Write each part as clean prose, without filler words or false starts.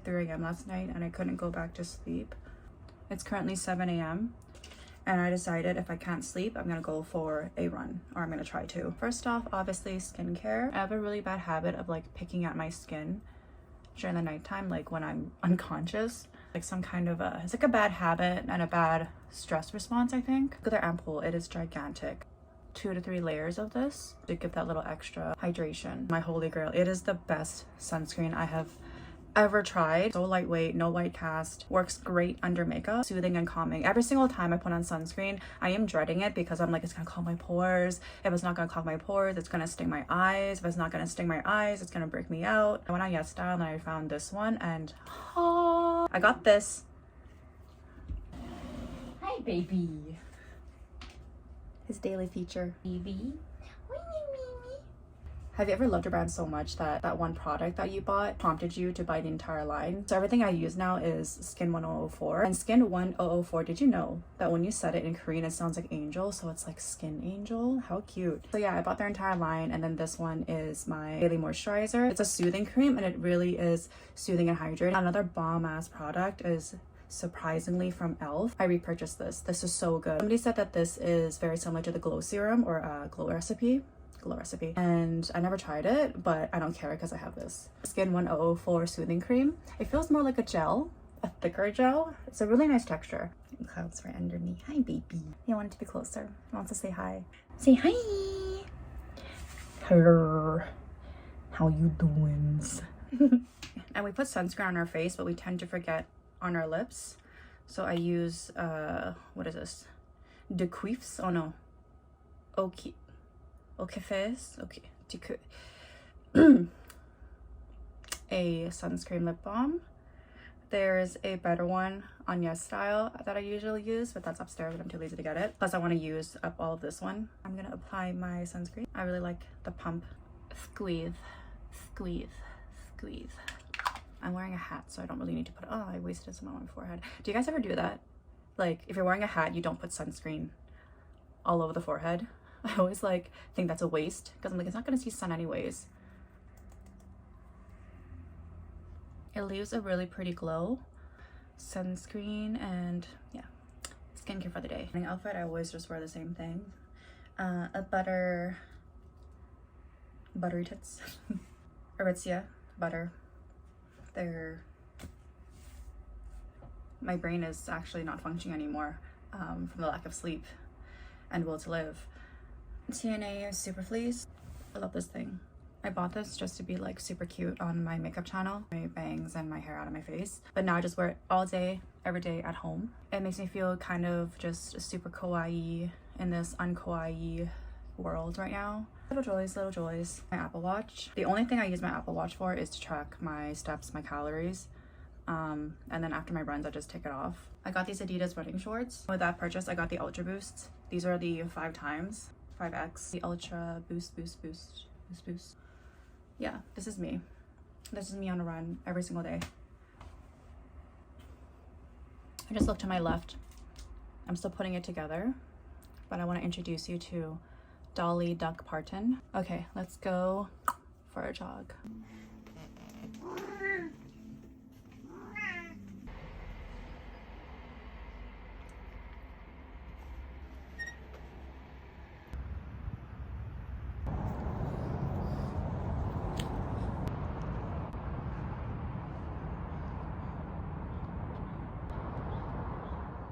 3 a.m. last night and I couldn't go back to sleep. It's currently 7 a.m. and I decided if I can't sleep, I'm gonna go for a run, or I'm gonna try to. First off, obviously skincare. I have a really bad habit of like picking at my skin during the nighttime, like when I'm unconscious. Like some kind of it's like a bad habit and a bad stress response, I think. Look at their ampoule, it is gigantic. 2 to 3 layers of this to give that little extra hydration. My holy grail. It is the best sunscreen I have ever tried. So lightweight, no white cast, works great under makeup, soothing and calming. Every single time I put on sunscreen, I am dreading it because I'm like, it's gonna clog my pores. If it's not gonna clog my pores, it's gonna sting my eyes. If it's not gonna sting my eyes, it's gonna break me out. I went on YesStyle and I found this one and I got this. Hi baby. His daily feature. Baby. Have you ever loved a brand so much that that one product that you bought prompted you to buy the entire line? So everything I use now is Skin 1004. And Skin 1004, did you know that when you said it in Korean, it sounds like angel? So it's like Skin Angel. How cute. So yeah, I bought their entire line. And then this one is my daily moisturizer. It's a soothing cream and it really is soothing and hydrating. Another bomb ass product is surprisingly from e.l.f. I repurchased this. This is so good. Somebody said that this is very similar to the Glow Serum or Glow Recipe, and I never tried it, but I don't care because I have this Skin 1004 soothing cream. It feels more like a gel, a thicker gel. It's a really nice texture. Clouds right under me. Hi baby. He wanted to be closer. He wants to say hi. Say hi. Hello. How you doing? And we put sunscreen on our face, but we tend to forget on our lips. So I use what is this? Decrease. Oh no. Okay. Okay face. Okay. A sunscreen lip balm. There's a better one on YesStyle that I usually use, but that's upstairs and I'm too lazy to get it. Plus I want to use up all of this one. I'm gonna apply my sunscreen. I really like the pump. Squeeze, squeeze, squeeze. I'm wearing a hat, so I don't really need to put, oh, I wasted some on my forehead. Do you guys ever do that? Like, if you're wearing a hat, you don't put sunscreen all over the forehead? I always like think that's a waste because I'm like, it's not gonna see sun anyways. It leaves a really pretty glow. Sunscreen and yeah, skincare for the day. My outfit, I always just wear the same thing. A buttery tits. Aritzia butter. My brain is actually not functioning anymore from the lack of sleep and will to live. TNA Super Fleece. I love this thing. I bought this just to be like super cute on my makeup channel, my bangs and my hair out of my face, but now I just wear it all day, every day at home. It makes me feel kind of just super kawaii in this unkawaii world right now. Little joys. My Apple Watch. The only thing I use my Apple Watch for is to track my steps, my calories, and then after my runs I just take it off. I got these Adidas running shorts. With that purchase I got the Ultra Boosts. These are the 5x, the Ultra Boost. Yeah, this is me on a run every single day. I just look to my left. I'm still putting it together, but I want to introduce you to Dolly Duck Parton. Okay, let's go for a jog.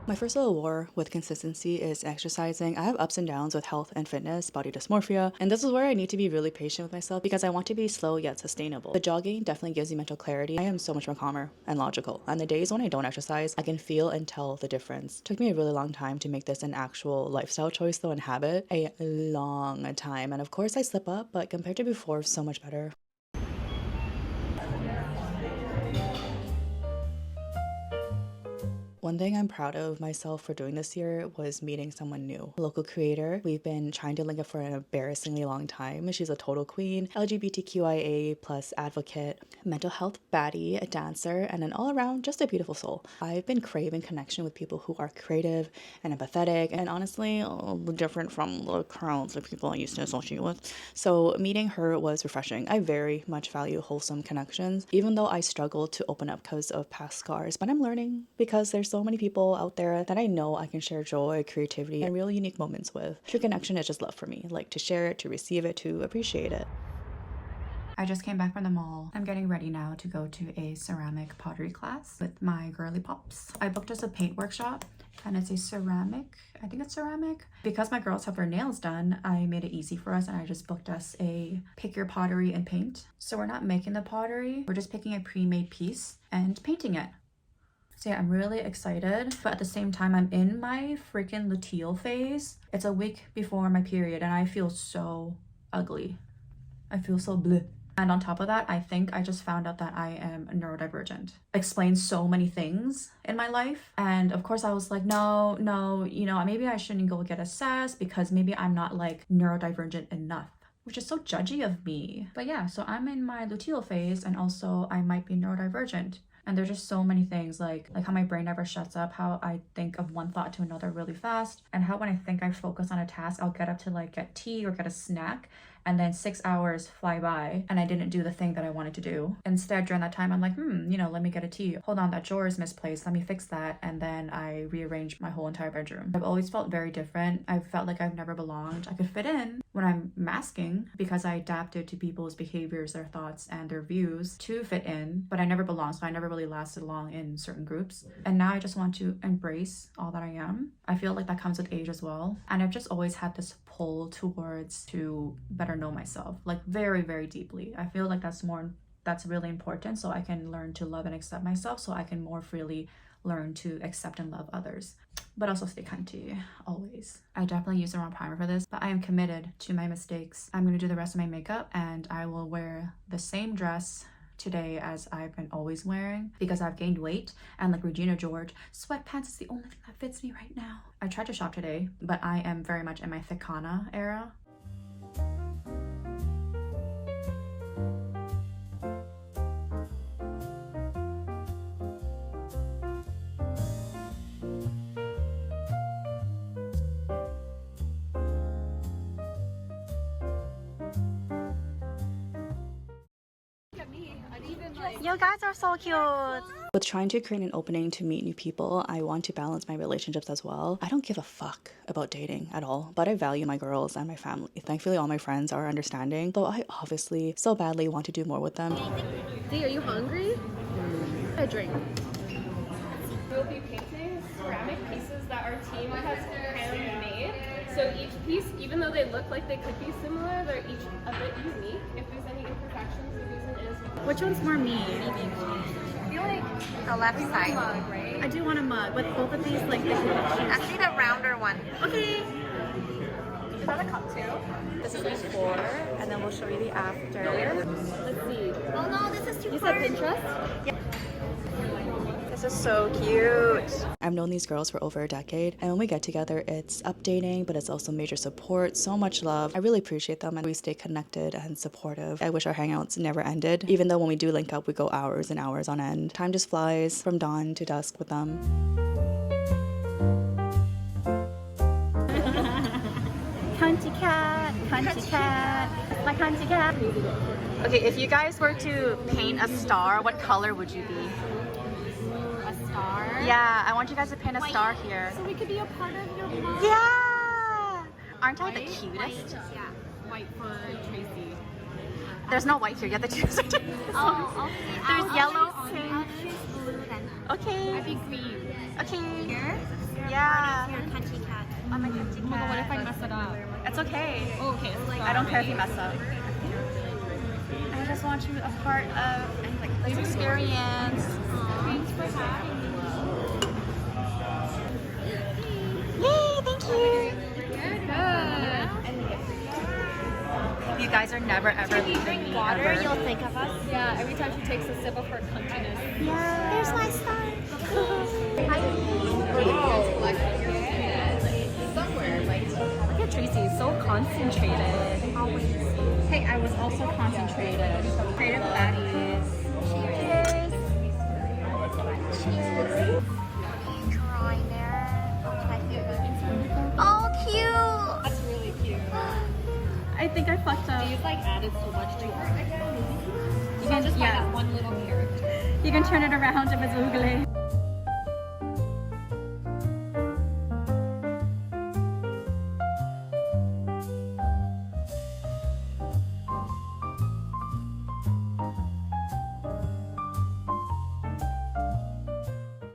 My first little war with consistency is exercising. I have ups and downs with health and fitness, body dysmorphia, and this is where I need to be really patient with myself because I want to be slow yet sustainable. The jogging definitely gives you mental clarity. I am so much more calmer and logical, and the days when I don't exercise, I can feel and tell the difference. It took me a really long time to make this an actual lifestyle choice though and habit. A long time, and of course I slip up, but compared to before, so much better. One thing I'm proud of myself for doing this year was meeting someone new, a local creator. We've been trying to link up for an embarrassingly long time. She's a total queen, LGBTQIA plus advocate, mental health baddie, a dancer, and an all-around just a beautiful soul. I've been craving connection with people who are creative and empathetic and honestly different from the crowds of people I used to associate with. So meeting her was refreshing. I very much value wholesome connections, even though I struggle to open up because of past scars, but I'm learning because there's so many people out there that I know I can share joy, creativity, and really unique moments with. True connection is just love for me, like to share it, to receive it, to appreciate it. I just came back from the mall. I'm getting ready now to go to a ceramic pottery class with my girly pops. I booked us a paint workshop and it's a ceramic, I think it's ceramic. Because my girls have their nails done, I made it easy for us and I just booked us a pick your pottery and paint. So we're not making the pottery, we're just picking a pre-made piece and painting it. So yeah, I'm really excited, but at the same time, I'm in my freaking luteal phase. It's a week before my period and I feel so ugly. I feel so bleh. And on top of that, I think I just found out that I am neurodivergent. Explains so many things in my life. And of course I was like, no, you know, maybe I shouldn't go get assessed because maybe I'm not like neurodivergent enough, which is so judgy of me. But yeah, so I'm in my luteal phase and also I might be neurodivergent. And there's just so many things like how my brain never shuts up, how I think of one thought to another really fast, and how when I think I focus on a task, I'll get up to like get tea or get a snack, and then 6 hours fly by and I didn't do the thing that I wanted to do. Instead, during that time, I'm like, you know, let me get a tea. Hold on, that drawer is misplaced. Let me fix that. And then I rearranged my whole entire bedroom. I've always felt very different. I've felt like I've never belonged. I could fit in when I'm masking because I adapted to people's behaviors, their thoughts, and their views to fit in, but I never belonged. So I never really lasted long in certain groups. And now I just want to embrace all that I am. I feel like that comes with age as well. And I've just always had this pull towards to better know myself, like very, very deeply. I feel like that's really important so I can learn to love and accept myself, so I can more freely learn to accept and love others, but also stay kind to you always. I definitely used the wrong primer for this, but I am committed to my mistakes. I'm going to do the rest of my makeup and I will wear the same dress today as I've been always wearing because I've gained weight, and like Regina George, sweatpants is the only thing that fits me right now. I tried to shop today, but I am very much in my Thicana era. You guys are so cute. With trying to create an opening to meet new people, I want to balance my relationships as well. I don't give a fuck about dating at all, but I value my girls and my family. Thankfully, all my friends are understanding, though I obviously so badly want to do more with them. Dee, are you hungry? A drink. We'll be painting ceramic pieces that our team has handmade. So each piece, even though they look like they could be similar, they're each a bit unique. If there's any imperfections, the reason is Which one's more me? I feel like the left side. mug, right? I do want a mug with both of these, like the Actually, the rounder one. Okay. Is that a cup too? This is before and then we'll show you the after. Let's see. Oh no, this is too You said Pinterest? This is so cute. I've known these girls for over a decade, and when we get together, it's updating, but it's also major support, so much love. I really appreciate them, and we stay connected and supportive. I wish our hangouts never ended, even though when we do link up, we go hours and hours on end. Time just flies from dawn to dusk with them. Cunty cat, my cunty cat. Okay, if you guys were to paint a star, what color would you be? A star. Yeah, I want you guys to paint a star here. So we could be a part of your mom. Yeah! Aren't I the cutest? Yeah. White for Tracy. There's no white here, you have to choose. Oh, There's yellow, I'll pink. choose blue then. Okay. I'd be green. Okay. Here? Yeah. Your country cat. Oh my country Oh my god, what if I cat. mess it up? It's okay. Oh, okay. It's I don't care if you mess up. I just want you a part of this experience. Thanks for having me. Yay, thank you. Good. You guys are never ever leaving me Water, ever. you'll think of us. Yeah, every time she takes a sip of her countriness. Yeah. There's my star. Look at Tracy, so concentrated. Hey, I was also concentrated. Creative baddies. Cheers. Cheers. Drawing there. Oh, cute. That's really cute. I think I fucked up. These like added so much to it. You can Just yeah. that one little character. You can turn it around if it's oogly.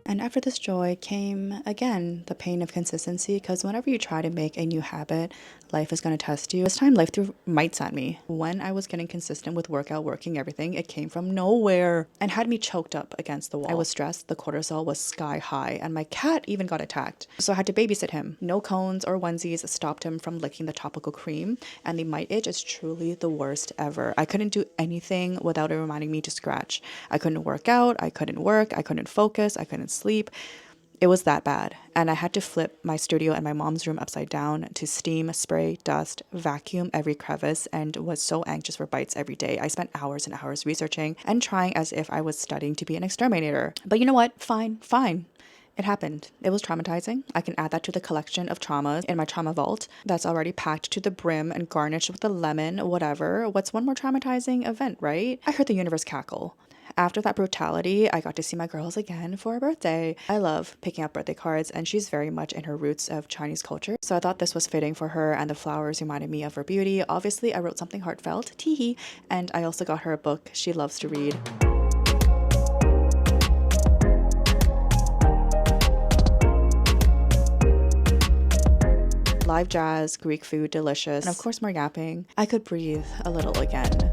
And after this joy came, again, the pain of consistency, because whenever you try to make a new habit, life is going to test you. This time, life threw mites at me. When I was getting consistent with workout, working, everything, it came from nowhere and had me choked up against the wall. I was stressed, the cortisol was sky high, and my cat even got attacked. So I had to babysit him. No cones or onesies stopped him from licking the topical cream, and the mite itch is truly the worst ever. I couldn't do anything without it reminding me to scratch. I couldn't work out, I couldn't work, I couldn't focus, I couldn't sleep. It was that bad. And I had to flip my studio and my mom's room upside down to steam, spray, dust, vacuum every crevice, and was so anxious for bites every day. I spent hours and hours researching and trying as if I was studying to be an exterminator. But you know what? Fine. It happened. It was traumatizing. I can add that to the collection of traumas in my trauma vault that's already packed to the brim and garnished with a lemon, whatever. What's one more traumatizing event, right? I heard the universe cackle. After that brutality, I got to see my girls again for a birthday. I love picking up birthday cards, and she's very much in her roots of Chinese culture. So I thought this was fitting for her, and the flowers reminded me of her beauty. Obviously, I wrote something heartfelt, teehee, and I also got her a book she loves to read. Live jazz, Greek food, delicious, and of course more yapping. I could breathe a little again.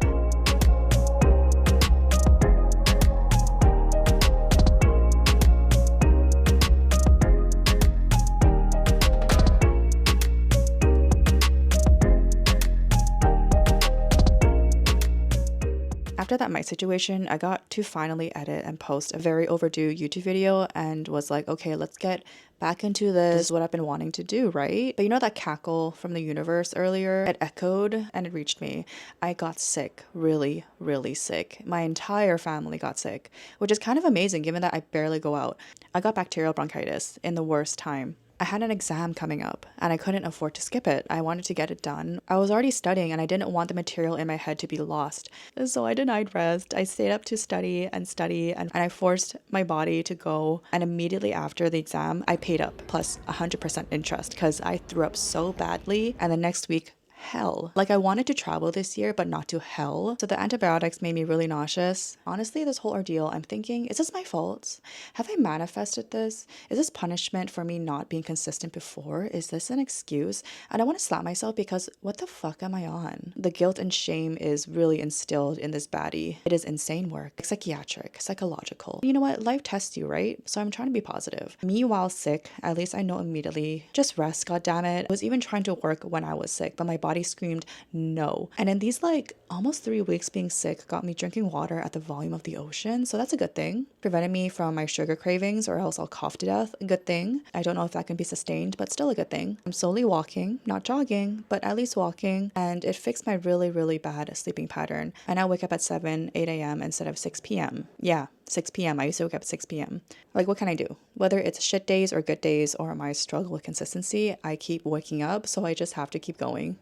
After that mite situation, I got to finally edit and post a very overdue YouTube video and was like, okay, let's get back into this. This is what I've been wanting to do, right? But you know that cackle from the universe earlier? It echoed and it reached me. I got sick, really, really sick. My entire family got sick, which is kind of amazing given that I barely go out. I got bacterial bronchitis in the worst time. I had an exam coming up and I couldn't afford to skip it. I wanted to get it done. I was already studying and I didn't want the material in my head to be lost. So I denied rest. I stayed up to study and I forced my body to go. And immediately after the exam, I paid up plus 100% interest because I threw up so badly. And the next week, hell. Like I wanted to travel this year, but not to hell. So the antibiotics made me really nauseous. Honestly, this whole ordeal, I'm thinking, is this my fault? Have I manifested this? Is this punishment for me not being consistent before? Is this an excuse? And I want to slap myself because what the fuck am I on? The guilt and shame is really instilled in this baddie. It is insane work, psychiatric, psychological. You know what? Life tests you, right? So I'm trying to be positive. Me while sick, at least I know immediately, just rest, goddammit. I was even trying to work when I was sick, but my body screamed no. And in these like almost 3 weeks being sick got me drinking water at the volume of the ocean. So that's a good thing. Prevented me from my sugar cravings or else I'll cough to death. A good thing. I don't know if that can be sustained, but still a good thing. I'm slowly walking, not jogging, but at least walking. And it fixed my really, really bad sleeping pattern. I now wake up at 7, 8 a.m. instead of 6 p.m. Yeah, 6 p.m. I used to wake up at 6 p.m. Like, what can I do? Whether it's shit days or good days or my struggle with consistency, I keep waking up, so I just have to keep going.